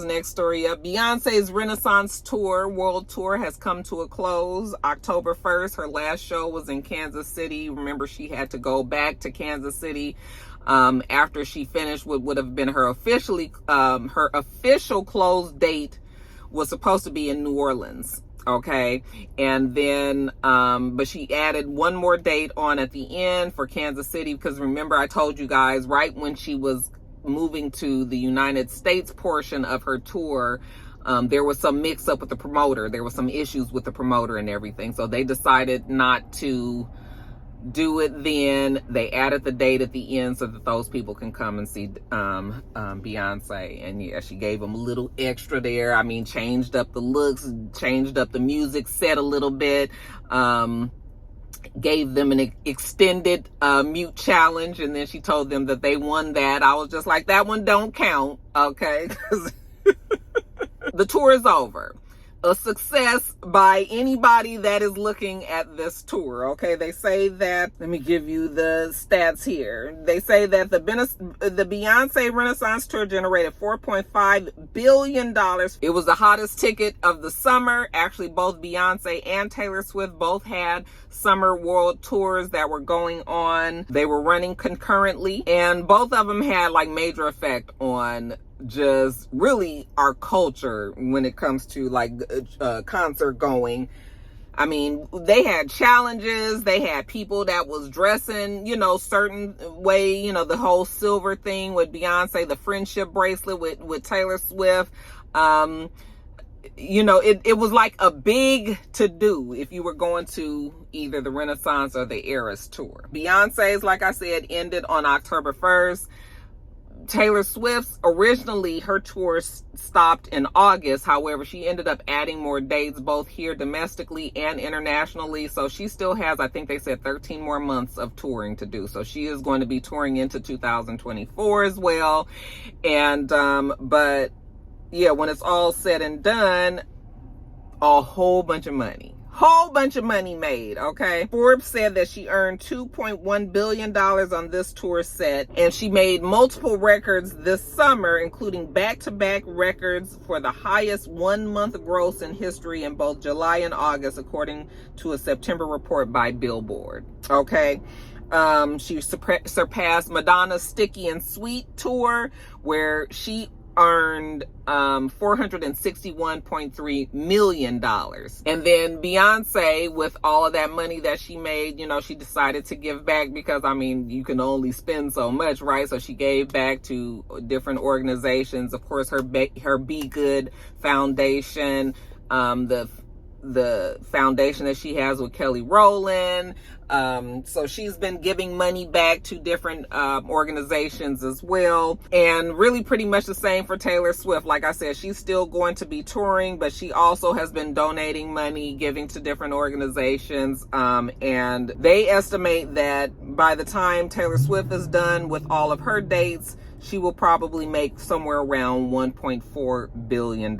guys, next story up. Beyonce's Renaissance tour, world tour, has come to a close. October 1st, her last show was in Kansas City. Remember, she had to go back to Kansas City after she finished what would have been her official close date was supposed to be in New Orleans. Okay. And then, but she added one more date on at the end for Kansas City, because remember, I told you guys right when she was moving to the United States portion of her tour, there was some mix up with the promoter. There were some issues with the promoter and everything. So they decided not to do it then. They added the date at the end so that those people can come and see Beyonce. And yeah, she gave them a little extra there. I mean, changed up the looks, changed up the music set a little bit, gave them an extended mute challenge, and then she told them that they won that. I was just like, that one don't count, okay? The tour is over. A success by anybody that is looking at this tour, okay? They say that, let me give you the stats here. They say that the Beyonce Renaissance tour generated $4.5 billion. It was the hottest ticket of the summer. Actually, both Beyonce and Taylor Swift both had summer world tours that were going on. They were running concurrently, and both of them had like major effect on just really our culture when it comes to like concert going. I mean, they had challenges. They had people that was dressing, you know, certain way, you know, the whole silver thing with Beyonce, the friendship bracelet with Taylor Swift. You know, it was like a big to do if you were going to either the Renaissance or the Eras tour. Beyonce's, like I said, ended on October 1st. Taylor Swift's, originally her tour stopped in August. However, she ended up adding more dates both here domestically and internationally. So she still has, I think they said 13 more months of touring to do. So she is going to be touring into 2024 as well. And, but yeah, when it's all said and done, a whole bunch of money made, okay? Forbes said that she earned $2.1 billion on this tour set, and she made multiple records this summer, including back-to-back records for the highest one-month gross in history in both July and August, according to a September report by Billboard, okay? She surpassed Madonna's Sticky and Sweet tour, where she earned $461.3 million. And then Beyonce, with all of that money that she made, you know, she decided to give back, because I mean, you can only spend so much, right? So she gave back to different organizations. Of course, her Be Good Foundation, the foundation that she has with Kelly Rowland. So she's been giving money back to different organizations as well. And really pretty much the same for Taylor Swift. Like I said, she's still going to be touring, but she also has been donating money, giving to different organizations. And they estimate that by the time Taylor Swift is done with all of her dates, she will probably make somewhere around $1.4 billion.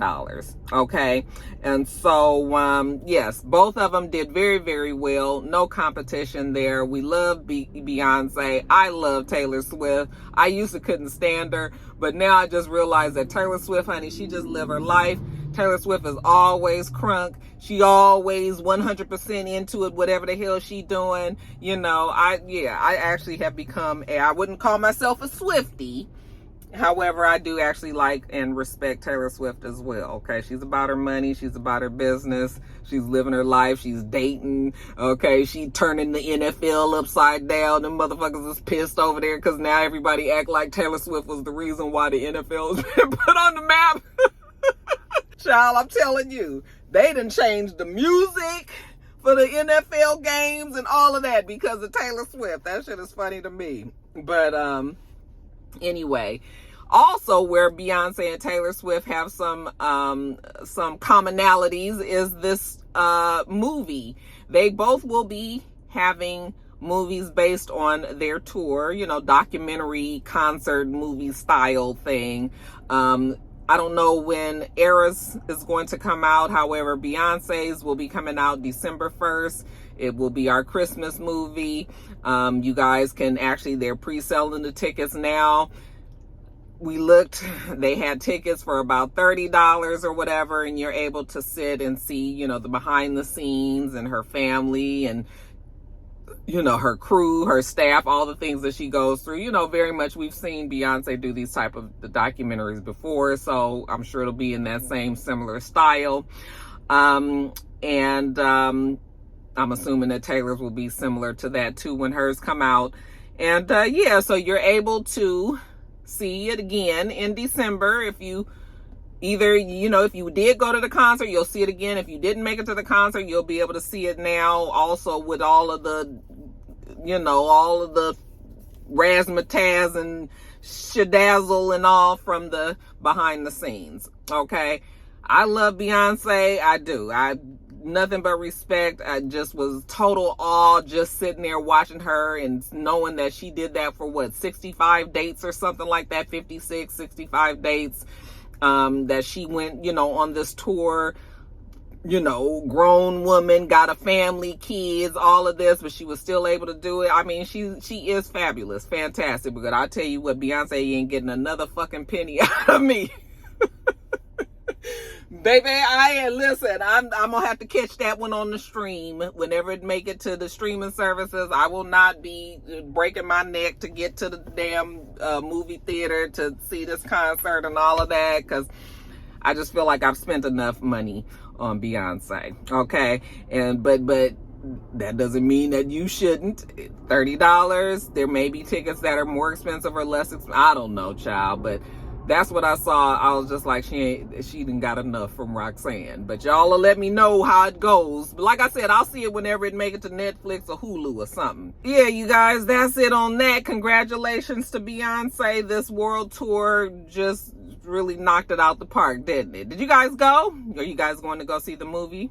Okay. And so, yes, both of them did very, very well. No competition there. We love Beyonce. I love Taylor Swift. I used to couldn't stand her, but now I just realized that Taylor Swift, honey, she just live her life. Taylor Swift is always crunk. She always 100% into it, whatever the hell she doing. You know, I actually have become I wouldn't call myself a Swiftie. However, I do actually like and respect Taylor Swift as well, okay? She's about her money. She's about her business. She's living her life. She's dating, okay? She turning the NFL upside down. Them motherfuckers is pissed over there because now everybody act like Taylor Swift was the reason why the NFL has been put on the map. Child, I'm telling you, they done changed the music for the NFL games and all of that because of Taylor Swift. That shit is funny to me. But anyway, also where Beyonce and Taylor Swift have some commonalities is this movie. They both will be having movies based on their tour, you know, documentary, concert, movie style thing. I don't know when Eras is going to come out. However, Beyonce's will be coming out December 1st. It will be our Christmas movie. You guys can actually, they're pre-selling the tickets now. we looked, they had tickets for about $30 or whatever, and you're able to sit and see, you know, the behind the scenes and her family and, you know, her crew, her staff, all the things that she goes through. You know, very much we've seen Beyonce do these type of documentaries before, so I'm sure it'll be in that same similar style. I'm assuming that Taylor's will be similar to that too when hers come out. And yeah, so you're able to see it again in December. If you either, you know, if you did go to the concert, you'll see it again. If you didn't make it to the concert, you'll be able to see it now, also with all of the, you know, all of the razzmatazz and shadazzle and all from the behind the scenes. Okay, I love Beyonce. I do. Nothing but respect. I just was total awe just sitting there watching her and knowing that she did that for what, 65 dates or something like that, 56, 65 dates, that she went, you know, on this tour, you know, grown woman, got a family, kids, all of this, but she was still able to do it. I mean, she is fabulous, fantastic, but I tell you what, Beyonce ain't getting another fucking penny out of me. Baby, listen, I'm gonna have to catch that one on the stream whenever it make it to the streaming services. I will not be breaking my neck to get to the damn movie theater to see this concert and all of that, because I just feel like I've spent enough money on Beyonce. Okay, but that doesn't mean that you shouldn't. $30. There may be tickets that are more expensive or less expensive. I don't know, child, but that's what I saw. I was just like, she didn't got enough from Roxanne. But y'all will let me know how it goes. But like I said, I'll see it whenever it make it to Netflix or Hulu or something. Yeah, you guys, that's it on that. Congratulations to Beyonce. This world tour just really knocked it out the park, didn't it? Did you guys go? Are you guys going to go see the movie?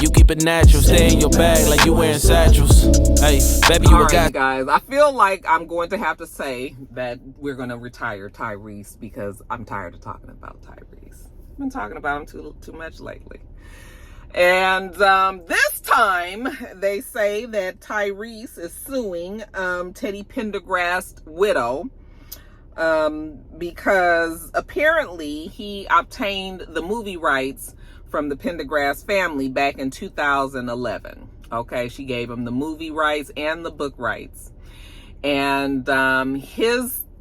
You keep it natural, stay in your bag like you wearing satchels. Hey, baby, you got guys. I feel like I'm going to have to say that we're going to retire Tyrese because I'm tired of talking about Tyrese. I've been talking about him too much lately. And this time they say that Tyrese is suing Teddy Pendergast's widow because apparently he obtained the movie rights from the Pendergast family back in 2011. Okay, she gave him the movie rights and the book rights. And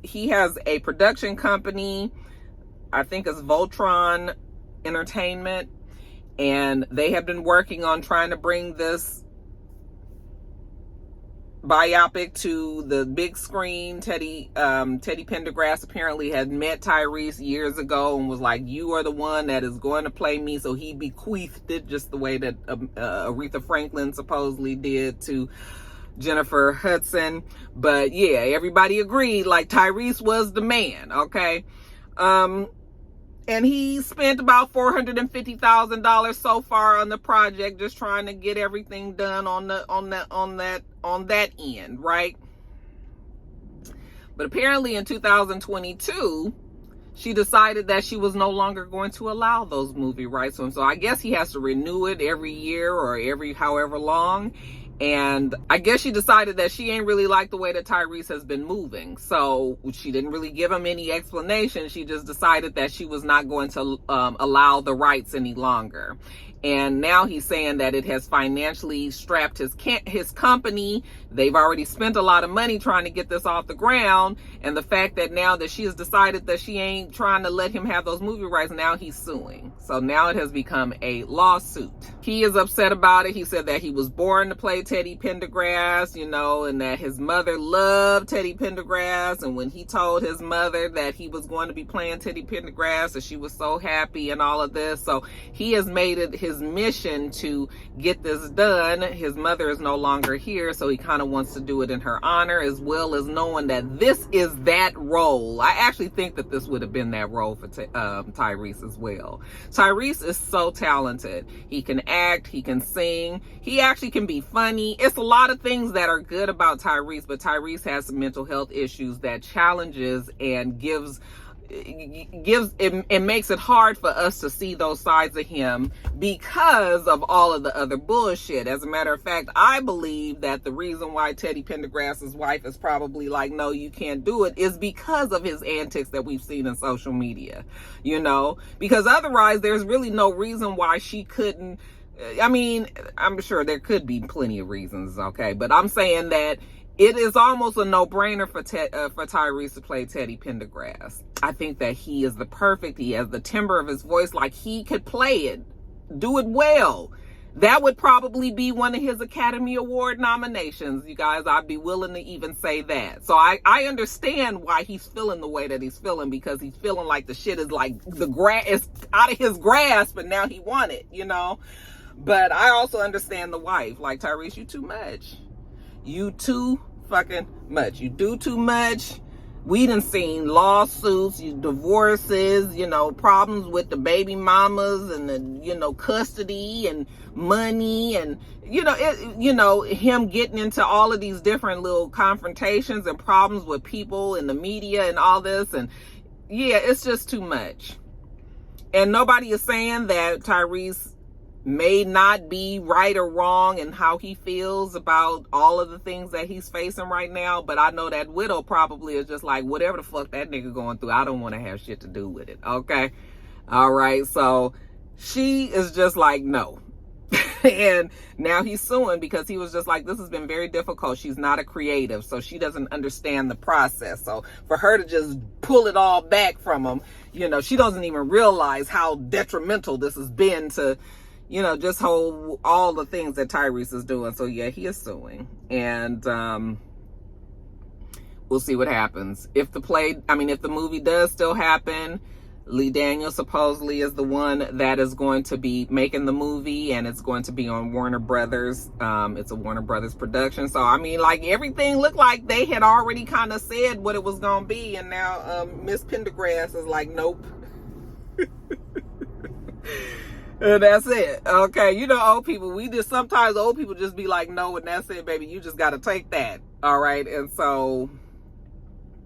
he has a production company, I think it's Voltron Entertainment, and they have been working on trying to bring this biopic to the big screen. Teddy Pendergast apparently had met Tyrese years ago and was like, you are the one that is going to play me. So he bequeathed it just the way that Aretha Franklin supposedly did to Jennifer Hudson. But yeah, everybody agreed like Tyrese was the man. Okay. And he spent about $450,000 so far on the project, just trying to get everything done on that end, right? But apparently in 2022, she decided that she was no longer going to allow those movie rights to him. So I guess he has to renew it every year or every however long. And I guess she decided that she ain't really like the way that Tyrese has been moving. So she didn't really give him any explanation. She just decided that she was not going to allow the rights any longer. And now he's saying that it has financially strapped his company. They've already spent a lot of money trying to get this off the ground. And the fact that now that she has decided that she ain't trying to let him have those movie rights, now he's suing. So now it has become a lawsuit. He is upset about it. He said that he was born to play Teddy Pendergast, you know, and that his mother loved Teddy Pendergast. And when he told his mother that he was going to be playing Teddy Pendergast, that she was so happy and all of this. So he has made it his mission to get this done. His mother is no longer here, so he kind of wants to do it in her honor, as well as knowing that this is that role. I actually think that this would have been that role for Tyrese as well. Tyrese is so talented. He can act, he can sing, he actually can be funny. It's a lot of things that are good about Tyrese, but Tyrese has some mental health issues that challenges and gives it makes it hard for us to see those sides of him because of all of the other bullshit. As a matter of fact, I believe that the reason why Teddy Pendergrass's wife is probably like, no, you can't do it, is because of his antics that we've seen in social media, you know, because otherwise there's really no reason why she couldn't. I mean, I'm sure there could be plenty of reasons, okay, but I'm saying that it is almost a no-brainer for Tyrese to play Teddy Pendergrass. I think that he has the timbre of his voice, like he could play it, do it well. That would probably be one of his Academy Award nominations, you guys. I'd be willing to even say that. So I understand why he's feeling the way that he's feeling, because he's feeling like the shit is like the grass is out of his grasp and now he won it, you know. But I also understand the wife, like, Tyrese, you too much. You too fucking much. You do too much. We done seen lawsuits, divorces, you know, problems with the baby mamas and the, you know, custody and money and, you know, him getting into all of these different little confrontations and problems with people in the media and all this. And yeah, it's just too much. And nobody is saying that Tyrese may not be right or wrong in how he feels about all of the things that he's facing right now, but I know that widow probably is just like, whatever the fuck that nigga going through, I don't want to have shit to do with it, okay? All right, so she is just like, no. And now he's suing because he was just like, this has been very difficult. She's not a creative, so she doesn't understand the process. So for her to just pull it all back from him, you know, she doesn't even realize how detrimental this has been to, you know, just all the things that Tyrese is doing. So yeah, he is suing. And we'll see what happens. If the movie does still happen, Lee Daniels supposedly is the one that is going to be making the movie, and it's going to be on Warner Brothers. It's a Warner Brothers production. So, I mean, like, everything looked like they had already kind of said what it was going to be. And now Miss Pendergrass is like, nope. And that's it. Okay, you know, old people, sometimes old people just be like, no, and that's it, baby. You just got to take that. All right. And so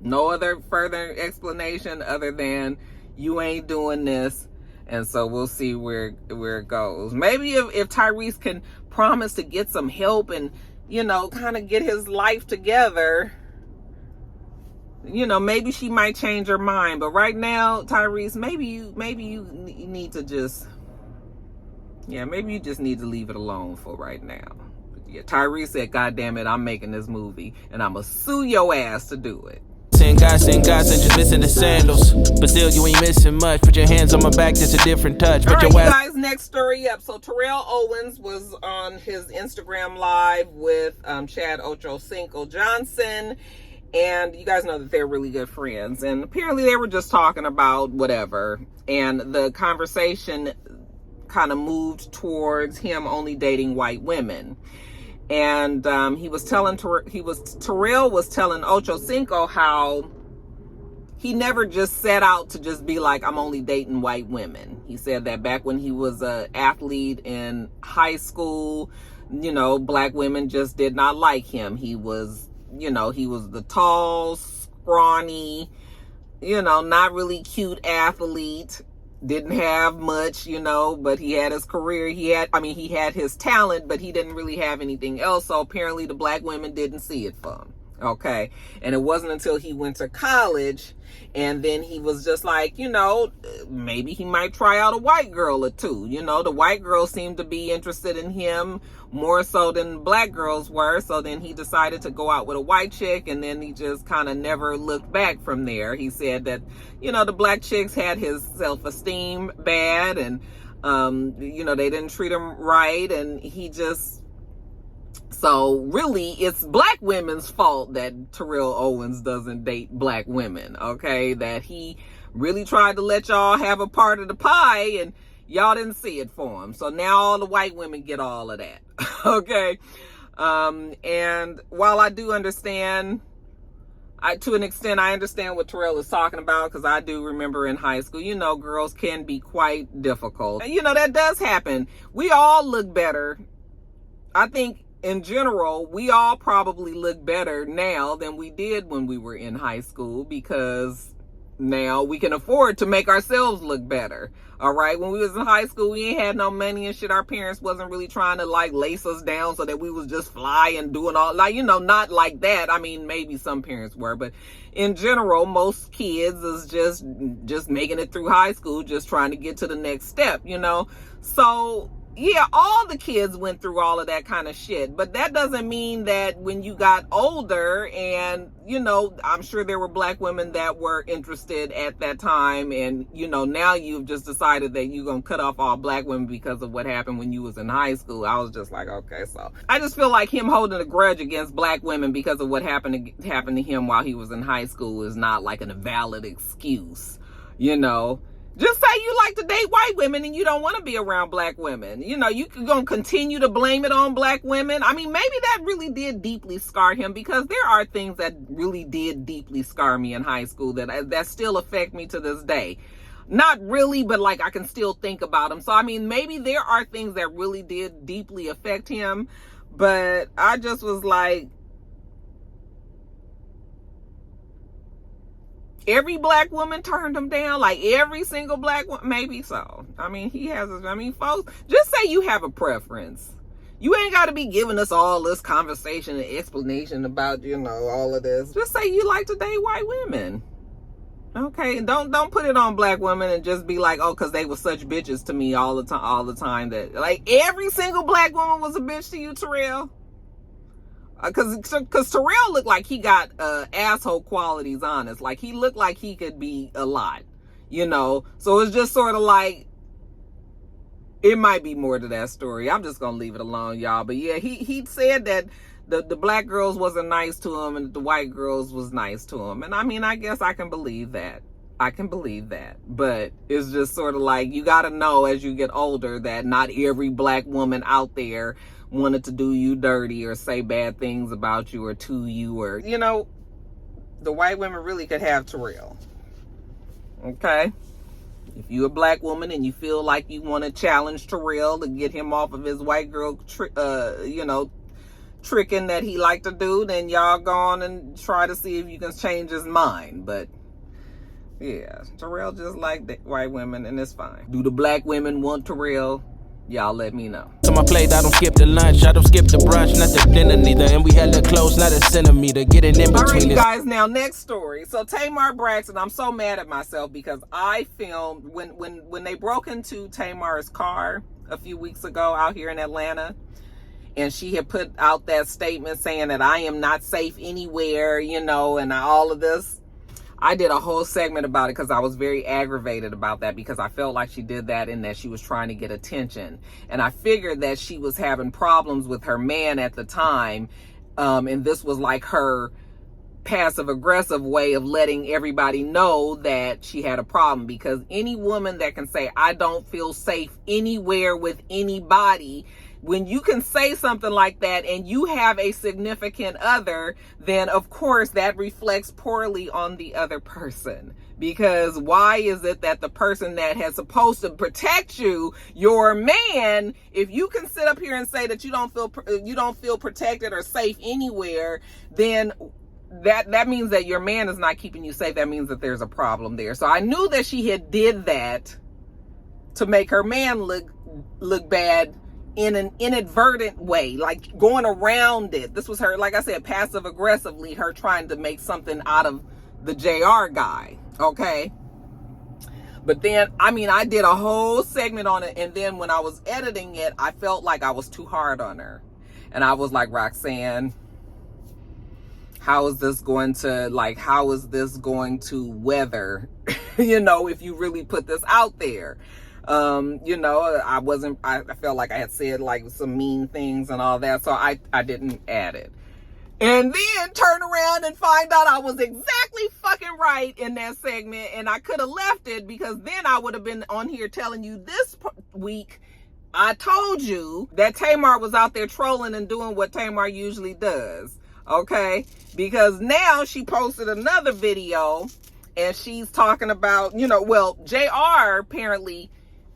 no other further explanation other than you ain't doing this. And so we'll see where it goes. Maybe if Tyrese can promise to get some help and, you know, kind of get his life together, you know, maybe she might change her mind. But right now, Tyrese, maybe you need to just, yeah, maybe you just need to leave it alone for right now. But yeah, Tyrese said, God damn it, I'm making this movie and I'm going to sue your ass to do it. Sing God, and just missing the sandals. But still, you ain't missing much. Put your hands on my back, that's a different touch. All right, you guys, next story up. So Terrell Owens was on his Instagram Live with Chad Ochocinco Johnson. And you guys know that they're really good friends. And apparently they were just talking about whatever. And the conversation kind of moved towards him only dating white women. And Terrell was telling Ochocinco how he never just set out to just be like, I'm only dating white women. He said that back when he was an athlete in high school, you know, black women just did not like him. He was the tall, scrawny, you know, not really cute athlete. Didn't have much, you know, but he had his career. He had his talent, but he didn't really have anything else. So apparently the black women didn't see it for him. Okay. And it wasn't until he went to college and then he was just like, you know, maybe he might try out a white girl or two. You know, the white girls seemed to be interested in him more so than black girls were. So then he decided to go out with a white chick, and then he just kind of never looked back from there. He said that, you know, the black chicks had his self-esteem bad, and, you know, they didn't treat him right. And he just, so really it's black women's fault that Terrell Owens doesn't date black women. Okay. That he really tried to let y'all have a part of the pie and y'all didn't see it for him. So now all the white women get all of that. Okay. And while I do understand, to an extent, I understand what Terrell is talking about, because I do remember in high school, you know, girls can be quite difficult. And, you know, that does happen. We all look better. I think in general, we all probably look better now than we did when we were in high school, because now we can afford to make ourselves look better. All right. When we was in high school, we ain't had no money and shit. Our parents wasn't really trying to like lace us down so that we was just fly and doing all, like, you know, not like that. I mean, maybe some parents were, but in general, most kids is just making it through high school, just trying to get to the next step, you know? So yeah, all the kids went through all of that kind of shit, but that doesn't mean that when you got older and, you know, I'm sure there were black women that were interested at that time, and, you know, now you've just decided that you're going to cut off all black women because of what happened when you was in high school. I was just like, okay, so I just feel like him holding a grudge against black women because of what happened to him while he was in high school is not like a valid excuse, you know. Just say you like to date white women and you don't want to be around black women. You know, you can go continue to blame it on black women. I mean, maybe that really did deeply scar him, because there are things that really did deeply scar me in high school that still affect me to this day. Not really, but like I can still think about them. So, I mean, maybe there are things that really did deeply affect him, but I just was like, every black woman turned him down, like every single black woman, maybe so. I mean, folks, just say you have a preference. You ain't got to be giving us all this conversation and explanation about, you know, all of this. Just say you like to date white women. Okay, don't put it on black women and just be like, oh, because they were such bitches to me all the time that, like, every single black woman was a bitch to you, Terrell. Because Terrell looked like he got asshole qualities, honest. Like, he looked like he could be a lot, you know? So it's just sort of like, it might be more to that story. I'm just going to leave it alone, y'all. But yeah, he said that the black girls wasn't nice to him and the white girls was nice to him. And I mean, I guess I can believe that. But it's just sort of like, you got to know as you get older that not every black woman out there wanted to do you dirty or say bad things about you or to you, or, you know, the white women really could have Terrell. Okay? If you're a black woman and you feel like you want to challenge Terrell to get him off of his white girl, tricking that he like to do, then y'all go on and try to see if you can change his mind. But yeah, Terrell just like the white women, and it's fine. Do the black women want Terrell? Y'all let me know. To my plate, I don't skip the lunch, I don't skip the brunch, not the dinner neither, and we hella close, not a centimeter, getting in between. All right, you guys, now next story. So Tamar Braxton, I'm so mad at myself because I filmed when they broke into Tamar's car a few weeks ago out here in Atlanta, and she had put out that statement saying that I am not safe anywhere, you know, and all of this. I did a whole segment about it because I was very aggravated about that, because I felt like she did that and that she was trying to get attention. And I figured that she was having problems with her man at the time. And this was like her passive aggressive way of letting everybody know that she had a problem, because any woman that can say, I don't feel safe anywhere with anybody, when you can say something like that and you have a significant other, then of course that reflects poorly on the other person. Because why is it that the person that has supposed to protect you, your man, if you can sit up here and say that you don't feel protected or safe anywhere, then that means that your man is not keeping you safe. That means that there's a problem there. So I knew that she had did that to make her man look bad in an inadvertent way, like going around it. This was her, like I said, passive aggressively, her trying to make something out of the JR guy. Okay. But then, I mean, I did a whole segment on it, and then when I was editing it, I felt like I was too hard on her. And I was like, Roxanne, how is this going to weather, you know, if you really put this out there? You know, I felt like I had said like some mean things and all that, so I didn't add it. And then turn around and find out I was exactly fucking right in that segment, and I could have left it, because then I would have been on here telling you this week, I told you that Tamar was out there trolling and doing what Tamar usually does. Okay? Because now she posted another video and she's talking about, you know, well, JR apparently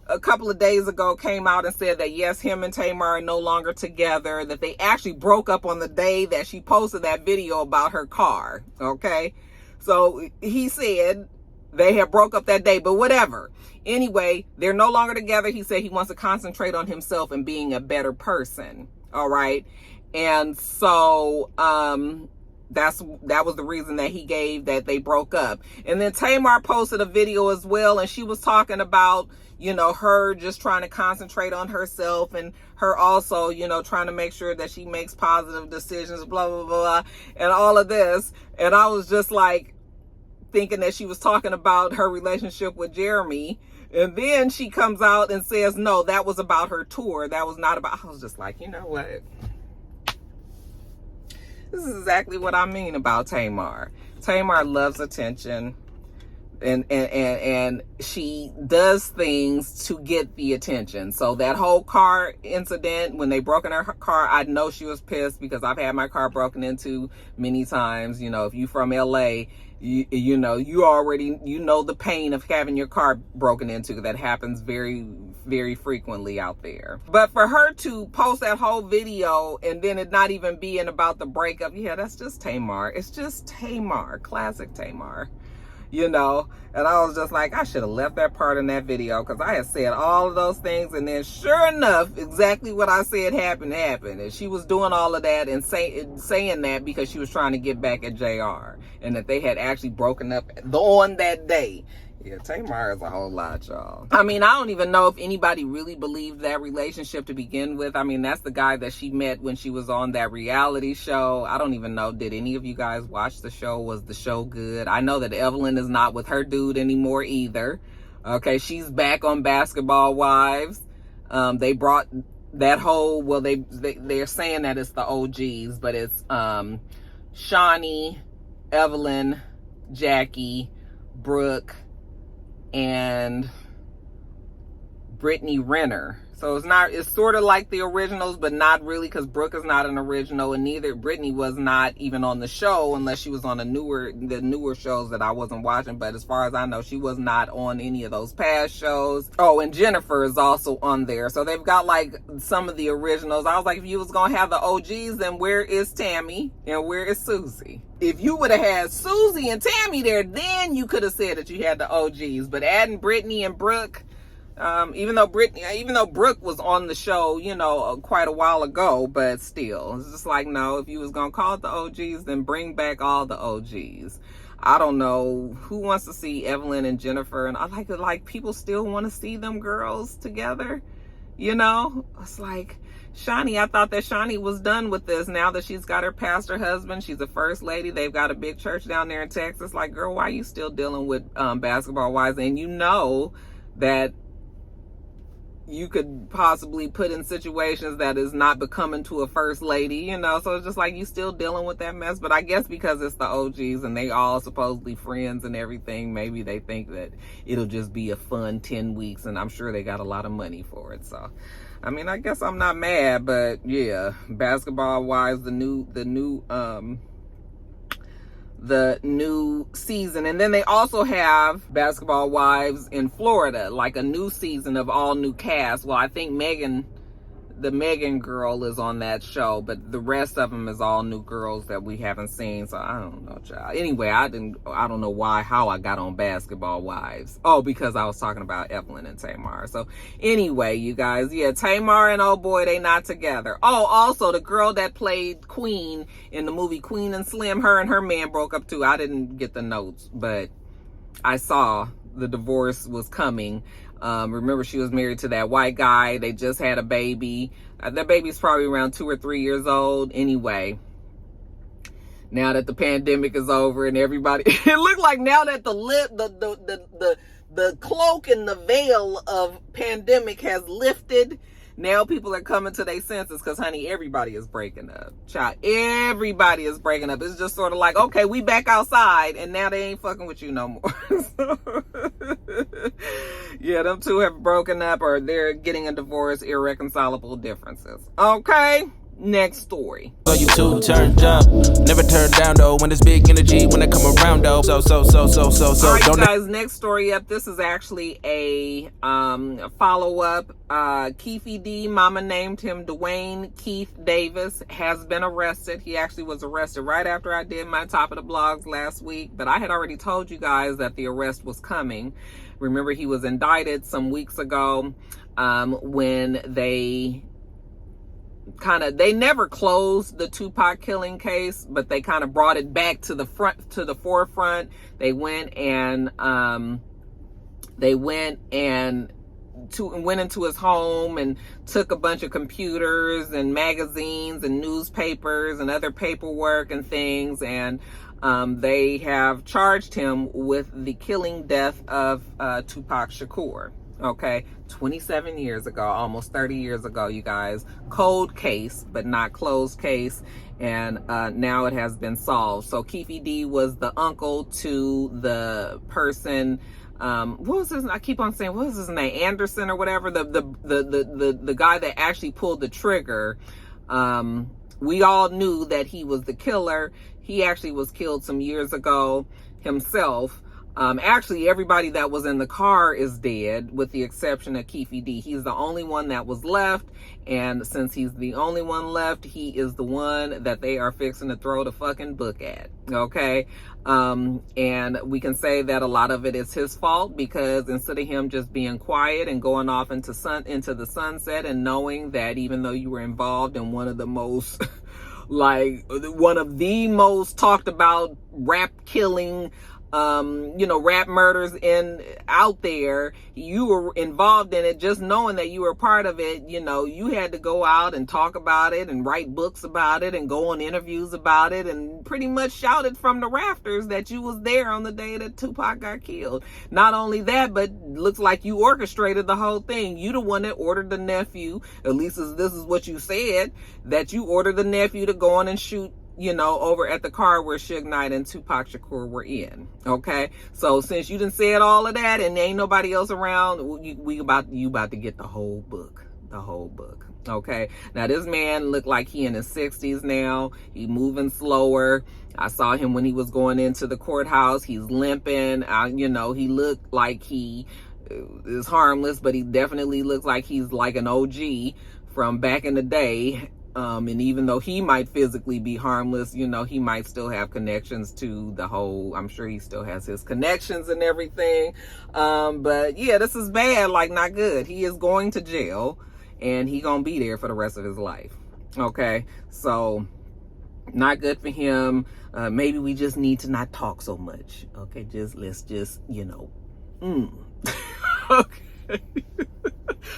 a couple of days ago came out and said that yes, him and Tamar are no longer together, that they actually broke up on the day that she posted that video about her car. Okay. So he said they had broke up that day, but whatever. Anyway, they're no longer together. He said he wants to concentrate on himself and being a better person. All right. And so, that was the reason that he gave that they broke up. And then Tamar posted a video as well, and she was talking about, you know, her just trying to concentrate on herself, and her also, you know, trying to make sure that she makes positive decisions, blah, blah, blah, and all of this. And I was just like thinking that she was talking about her relationship with Jeremy. And then she comes out and says, no, that was about her tour. That was not about, I was just like, you know what? This is exactly what I mean about Tamar. Tamar loves attention, and she does things to get the attention. So that whole car incident, when they broke in her car, I know she was pissed because I've had my car broken into many times. You know, if you from LA, you know, you already, you know the pain of having your car broken into. That happens very, very frequently out there. But for her to post that whole video and then it not even being about the breakup, yeah, that's just Tamar. It's just Tamar, classic Tamar, you know. And I was just like, I should have left that part in that video, because I had said all of those things, and then sure enough, exactly what I said happened. And she was doing all of that and saying that because she was trying to get back at JR, and that they had actually broken up on that day. Yeah, Tamar is a whole lot, y'all. I mean, I don't even know if anybody really believed that relationship to begin with. I mean, that's the guy that she met when she was on that reality show. I don't even know. Did any of you guys watch the show? Was the show good? I know that Evelyn is not with her dude anymore either. Okay, she's back on Basketball Wives. They brought that whole, well, they're saying that it's the OGs, but it's Shawnee, Evelyn, Jackie, Brooke, and Brittany Renner. So it's sort of like the originals, but not really, because Brooke is not an original, and neither Brittany was not even on the show, unless she was on the newer shows that I wasn't watching. But as far as I know, she was not on any of those past shows. Oh, and Jennifer is also on there. So they've got like some of the originals. I was like, if you was gonna have the OGs, then where is Tammy and where is Susie? If you would have had Susie and Tammy there, then you could have said that you had the OGs. But adding Brittany and Brooke, even though Brooke was on the show, you know, quite a while ago, but still, it's just like, no, if you was gonna call it the OGs, then bring back all the OGs. I don't know who wants to see Evelyn and Jennifer, and I like people still want to see them girls together, you know. It's like Shawnee, I thought that Shawnee was done with this now that she's got her pastor husband. She's a first lady. They've got a big church down there in Texas. Like, girl, why are you still dealing with Basketball Wives? And you know that you could possibly put in situations that is not becoming to a first lady, you know. So it's just like, you still dealing with that mess. But I guess because it's the OGs and they all supposedly friends and everything, maybe they think that it'll just be a fun 10 weeks, and I'm sure they got a lot of money for it. So I mean, I guess I'm not mad, but yeah, Basketball Wives, the new season. And then they also have Basketball Wives in Florida, like a new season of all new cast. Well, I think the Megan girl is on that show, but the rest of them is all new girls that we haven't seen. So I don't know, child. Anyway, I don't know how I got on Basketball Wives. Oh, because I was talking about Evelyn and Tamar. So anyway, you guys, yeah, Tamar and oh boy, they not together. Oh, also the girl that played Queen in the movie Queen and Slim, her and her man broke up too. I didn't get the notes, but I saw the divorce was coming. Remember, she was married to that white guy. They just had a baby. That baby's probably around 2 or 3 years old. Anyway, now that the pandemic is over and everybody, it looked like now that the cloak and the veil of pandemic has lifted, now people are coming to their senses, because honey, everybody is breaking up. Child, everybody is breaking up. It's just sort of like, okay, we back outside, and now they ain't fucking with you no more. Yeah, them two have broken up, or they're getting a divorce, irreconcilable differences. Okay, next story. So you too turned up. Never turn down though when there's big energy when I come around though. So all right, you guys, next story up. This is actually a follow-up. KeefeD, mama named him Dwayne Keith Davis, has been arrested. He actually was arrested right after I did my top of the blogs last week, but I had already told you guys that the arrest was coming. Remember, he was indicted some weeks ago when they never closed the Tupac killing case, but they kind of brought it back to the forefront. They went into his home and took a bunch of computers and magazines and newspapers and other paperwork and things, and they have charged him with the killing death of Tupac Shakur. Okay, 27 years ago, almost 30 years ago, you guys. Cold case, but not closed case. And now it has been solved. So KeefeD was the uncle to the person, what was his, I keep on saying, what was his name? Anderson or whatever, the guy that actually pulled the trigger. We all knew that he was the killer. He actually was killed some years ago himself. Actually, everybody that was in the car is dead, with the exception of KeefeD. He's the only one that was left, and since he's the only one left, he is the one that they are fixing to throw the fucking book at, okay? And we can say that a lot of it is his fault, because instead of him just being quiet and going off into the sunset and knowing that even though you were involved in one of the most one of the most talked about rap killing rap murders out there, you were involved in it, just knowing that you were a part of it, you had to go out and talk about it and write books about it and go on interviews about it and pretty much shout it from the rafters that you was there on the day that Tupac got killed. Not only that, but looks like you orchestrated the whole thing. You the one that ordered the nephew, at least this is what you said, that you ordered the nephew to go on and shoot over at the car where Suge Knight and Tupac Shakur were in. Okay, so since you done said all of that and ain't nobody else around, you about to get the whole book. Okay, now this man looked like he in his 60s now. He moving slower. I saw him when he was going into the courthouse. He's limping. He looked like he is harmless, but he definitely looks like he's like an OG from back in the day. And even though he might physically be harmless, he might still have connections to the whole, I'm sure he still has his connections and everything. But yeah, this is bad, not good. He is going to jail and he gonna be there for the rest of his life. Okay, so not good for him. Maybe we just need to not talk so much. Okay, let's okay.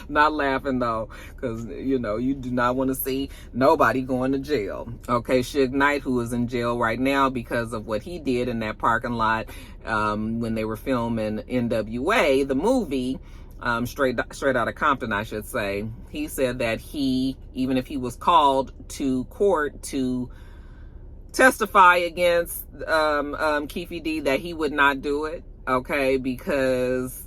Not laughing though, because you do not want to see nobody going to jail. Okay, Suge Knight, who is in jail right now because of what he did in that parking lot when they were filming NWA, the movie, straight out of Compton, I should say. He said that even if he was called to court to testify against KeefeD, that he would not do it. Okay, because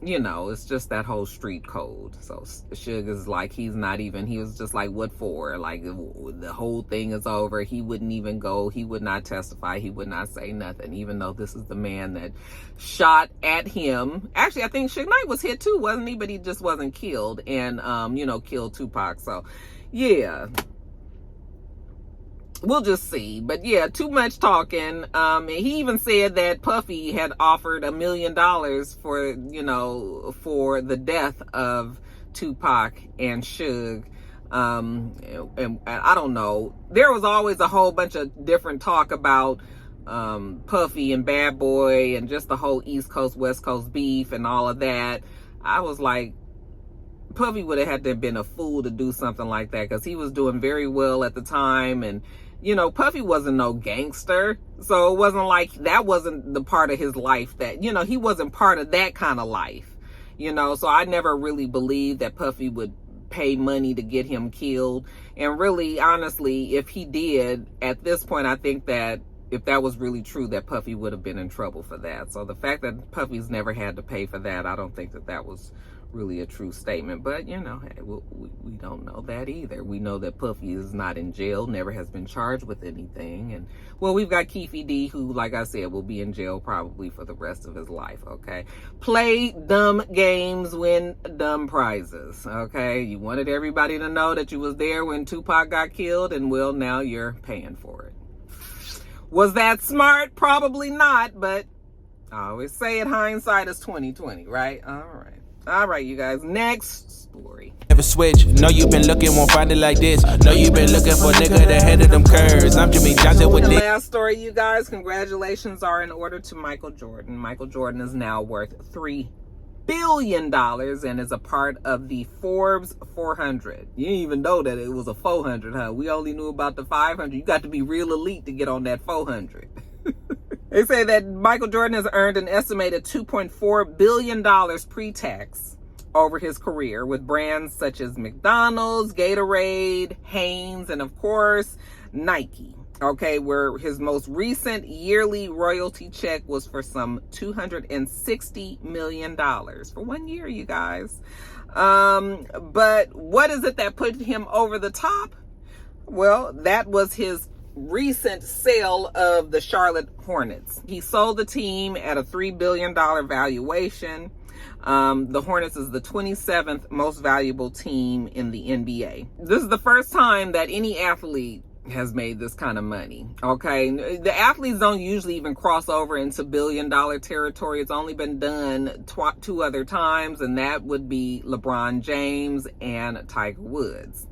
it's just that whole street code. So Suge is like, he was just like, what for? Like, the whole thing is over. He wouldn't even go. He would not testify. He would not say nothing, even though this is the man that shot at him. Actually, I think Suge Knight was hit too, wasn't he? But he just wasn't killed and, killed Tupac. So, yeah. We'll just see. But yeah, too much talking. He even said that Puffy had offered $1 million for the death of Tupac and Suge. And I don't know. There was always a whole bunch of different talk about Puffy and Bad Boy and just the whole East Coast, West Coast beef and all of that. I was like, Puffy would have had to have been a fool to do something like that, because he was doing very well at the time, and Puffy wasn't no gangster, so it wasn't like that wasn't the part of his life that, he wasn't part of that kind of life, so I never really believed that Puffy would pay money to get him killed. And really, honestly, if he did, at this point, I think that if that was really true, that Puffy would have been in trouble for that. So the fact that Puffy's never had to pay for that, I don't think that was really a true statement, but you know, hey, we don't know that either. We know that Puffy is not in jail, never has been charged with anything, and well, we've got KeefeD, who, like I said, will be in jail probably for the rest of his life. Okay, play dumb games, win dumb prizes. Okay, you wanted everybody to know that you was there when Tupac got killed, and well, now you're paying for it. Was that smart? Probably not, but I always say it, hindsight is 20/20, right? All right, you guys. Next story. Never switch. Know you been looking, won't find it like this. Know you been looking for a nigga that head of them curves. I'm Jimmy Johnson with the this. Last story, you guys. Congratulations are in order to Michael Jordan. Michael Jordan is now worth $3 billion and is a part of the Forbes 400. You didn't even know that it was a 400, huh? We only knew about the 500. You got to be real elite to get on that 400. They say that Michael Jordan has earned an estimated $2.4 billion pre-tax over his career with brands such as McDonald's, Gatorade, Hanes, and of course, Nike. Okay, where his most recent yearly royalty check was for some $260 million for 1 year, you guys. But what is it that put him over the top? Well, that was his recent sale of the Charlotte Hornets. He sold the team at a $3 billion valuation. The Hornets is the 27th most valuable team in the NBA. This is the first time that any athlete has made this kind of money. Okay, the athletes don't usually even cross over into billion-dollar territory. It's only been done two other times, and that would be LeBron James and Tiger Woods.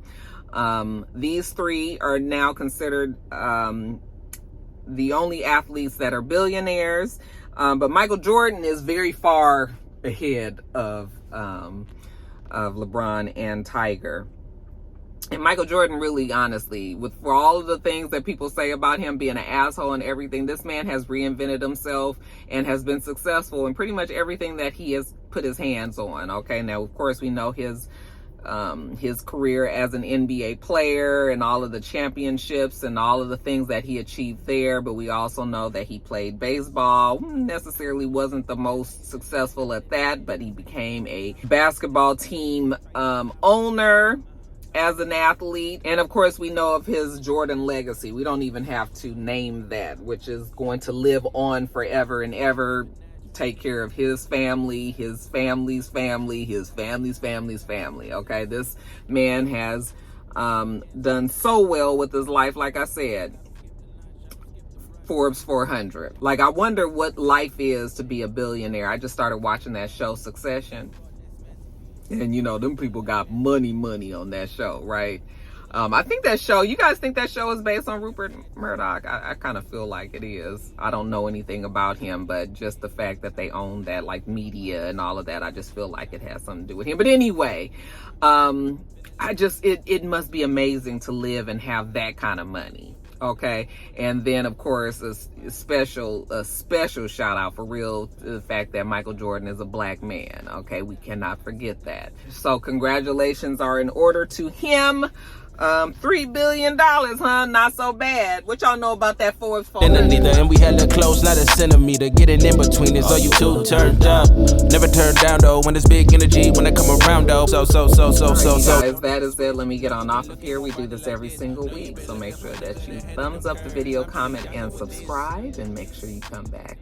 These three are now considered the only athletes that are billionaires, but Michael Jordan is very far ahead of LeBron and Tiger. And Michael Jordan, really, honestly, for all of the things that people say about him being an asshole and everything, this man has reinvented himself and has been successful in pretty much everything that he has put his hands on. Okay, now, of course, we know his career as an NBA player and all of the championships and all of the things that he achieved there, but we also know that he played baseball. Necessarily wasn't the most successful at that, but he became a basketball team owner as an athlete. And of course, we know of his Jordan legacy. We don't even have to name that, which is going to live on forever and ever. Take care of his family, his family's family, his family's family's family. Okay, this man has done so well with his life. Like I said, Forbes 400. Like, I wonder what life is to be a billionaire. I just started watching that show, Succession. And, you know, them people got money on that show, right? I think that show, you guys think that show is based on Rupert Murdoch? I kind of feel like it is. I don't know anything about him, but just the fact that they own that, like, media and all of that, I just feel like it has something to do with him. But anyway, it must be amazing to live and have that kind of money. Okay, and then of course a special shout out for real to the fact that Michael Jordan is a black man. Okay, we cannot forget that. So congratulations are in order to him. $3 billion, huh? Not so bad. What y'all know about that Forbes 400? And we hella close, not a centimeter. Getting in between us, you two turned up. Never turned down though. When there's big energy, when I come around though. So. Guys, that is it. Let me get on off of here. We do this every single week, so make sure that you thumbs up the video, comment, and subscribe, and make sure you come back.